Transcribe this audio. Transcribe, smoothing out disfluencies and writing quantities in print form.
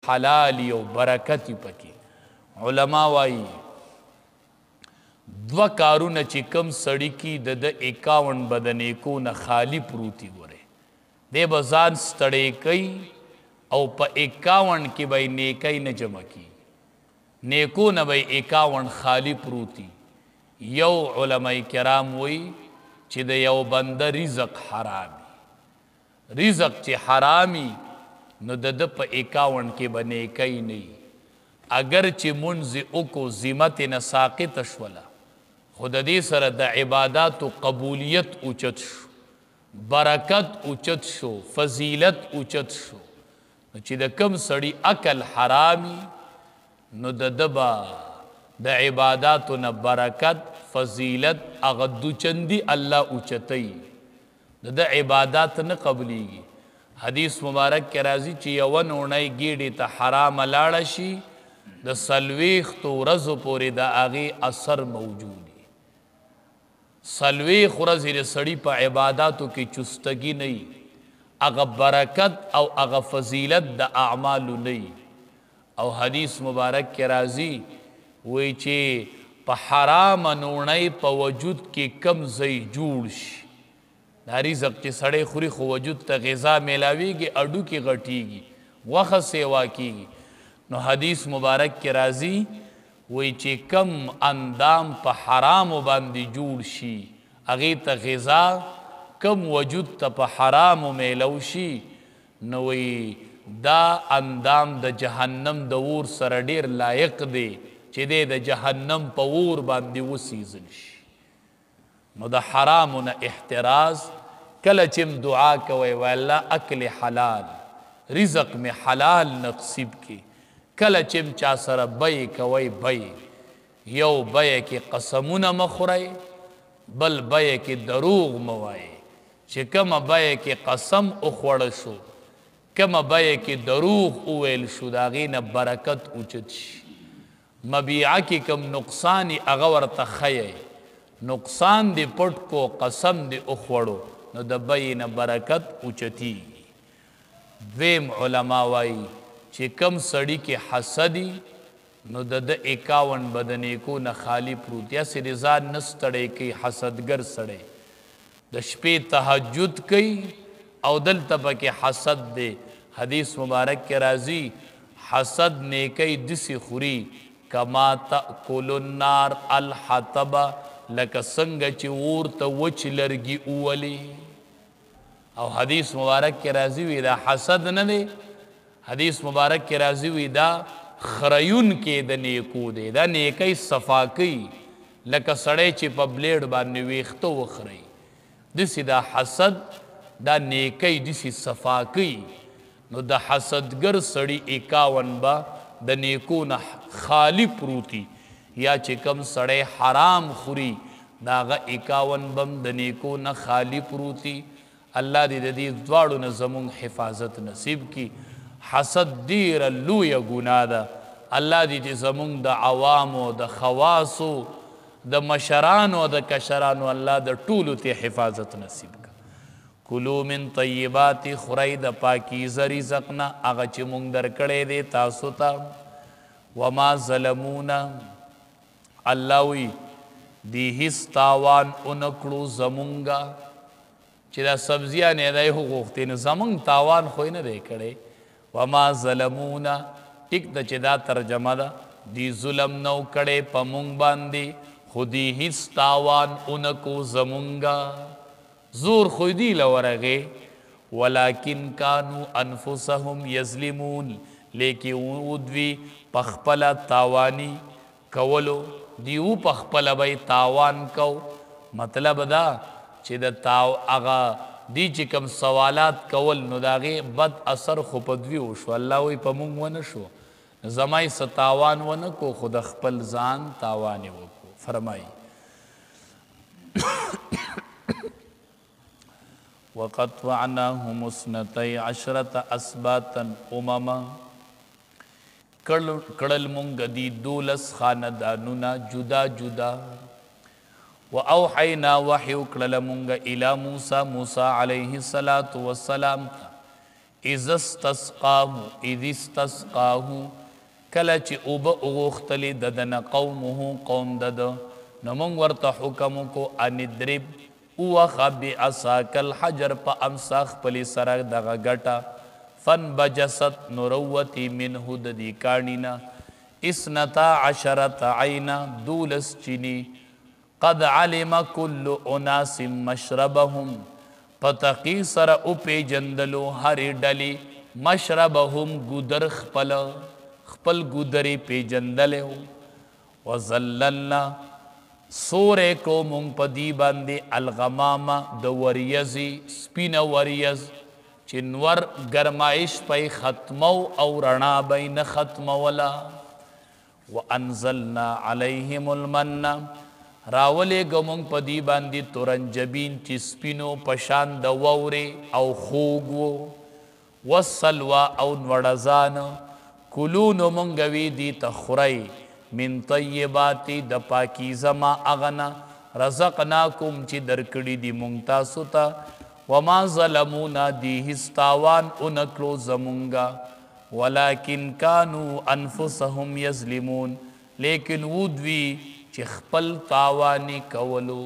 حلالی او برکتی پکی علماء وائی دو کارونه چې کم سړی کی د 51 بدنیکو نه خالی پروتی ګوره دی بزان ستړی کوي او په 51 کې به نیکی نه جمع کی نیکو نه به 51 خالی پروتی یو علماء کرام وی چې د یو بنده رزق حرامي رزق چې حرامي نو د په 51 کې به نیکی نه اگر چې منځ وکړو ذمت نه ساقط شوله خود دې سره د عبادات و قبولیت اوچت شو برکت اوچت شو فضیلت اوچت شو چې د کم سړی عقل حرامي نو د دبا د عباداتو نه برکت فضیلت هغه دوچندی الله اوچتای د عبادات نه قبليږي حدیث مبارک کې راځي چې یو نونای ګیډي ته حرام لاړ شي د سلويخ تو ورځو پورې د هغه اثر موجود سلوی خورزی سړی په عباداتو کې چستګي نه هغه برکت او هغه فضیلت د اعمال نه او حدیث مبارک کې راځي وای چې په حرام نونی په وجود کې کم ځای جوړ شي دا رزق چې سړی خوري خو وجود ته غذا میلاویږي اډو کې غټیږي وخه سیوا کیږي نو حدیث مبارک کې راځي وی چې کم اندام په حرام باندې جوړ شي هغه ته غذا کم وجود ته په حرام میلو شي نو وی دا اندام د جهنم د اور سره ډیر لایق دی چې د جهنم په اور باندې وسیزل شي نو د حرام نه احتراز کله چې دعا کوي والله اکل حلال رزق می حلال نصیب کی کله چې چا سره بای کوي بای یو بای کې قسمونه مخوري بل بای کې دروغ موای چې کوم بای کې قسم او خوړ شو کوم بای کې دروغ اویل شو دا غینه برکت اوچت شي مبيعه کې کوم نقصان هغه ورته خی نقصان دی پټ کو قسم دی او خوړو نو د بای نه برکت اوچتی ویم علما وای چې کم سړی کې حسدی نو د 51 بدنیکو نه خالی پروت یا سری ځان نستړی کوي حسدګر سړی د شپې تهجد کوي او دلته پکې حسد دی حدیث مبارک کې راځي حسد نیکی دسی خوري کما تاکل النار الحطب لکه څنګه چې اور ته وچ لرګي اولی او حدیث مبارک کې راځي وی دا حسد نه دی حدیث مبارک کې راځي وی دا خریون کې د نیکو دی دا نیکی صفاکی لکه سړی چې په بلیډ باندې ویخته وخری دسی دا حسد دا نیکی دسی صفاکی نو د حسدګر سړی 51 با د نیکو نه خالی پروتی یا چې کم سړی حرام خوري داغه 51 بم د نیکو نه خالی پروتی الله دې د دې دواړو نه زمون حفاظت نصیب کی حسد دیر لوی گناه ده الله دې زمون د عوامو د خواصو د مشرانو د کشرانو الله د ټولو ته حفاظت نصیب کا کلو من طیبات خورای د پاکیزه رزقنا هغه چې مونږ درکړې دي تاسو ته وما ظلمونا الله وی دی هیڅ تاوان اونکړو زمونږه چې دا سبزیاں نه دی غوښتې نو زمونږ تاوان خو نه دی کړی وما ظلمونا ټیک د چې دا ترجمه ده دی ظلم نو کړي په مونږ باندې خودی هیڅ تاوان اونکو زمونږه زور خو دی لورغه ولکن کانوا انفسهم یظلمون لیکن ودوی پخپل تاوانی کولو دیو پخپل به تاوان کو مطلب دا چې د تاو اغا دی چې کم سوالات کول نو داغه بد اثر خو پدوی وشو الله وی په مونږ ونه شو زمای ستاوان ونه کو خود خپل ځان تاوان وکړو فرمای وقطعناهم 12 اسباطا امما کړل مونږ دی 12 خاندانونه جدا جدا وأوحينا وحي وکړل مونږ الی موسی علیه الصلاۃ والسلام اذ استسقاهو کله چې اوبه اوغختلې ددنه قومه قوم دد نو موږ ورته حکم کو ان درب اوخه بعصاک الحجر په امساخ خپلې سره دغه ګټه فانبجست نروتی منه د دې کاڼینا 12 عینا 12 چینی قد علم كل اناس مشربهم پتقی سر او پی جندلو هر ڈلی مشربهم گودر خپل گودری پی جندلے ہو وزللنا سورے کو مونگ پدی باندے الغمام د وریزی سپین وریز چنور گرمائش پی ختمو او رنا بین ختمولا وانزلنا علیہم المنّ راولے گمونگ پدی باندی تورنجبین چی سپینو پشان دا ووری او خوگو والسلوى او نوڑزان کلونو منگوی دی تخوری من طیباتی دا پاکیزہ ما اغنا رزقناکم چی درکڑی دی منگتاسو تا وما ظلمونا دی ہستاوان انکلو زمونگا ولیکن کانو انفسهم یظلمون لیکن وودوی چې خپل تاوانی کولو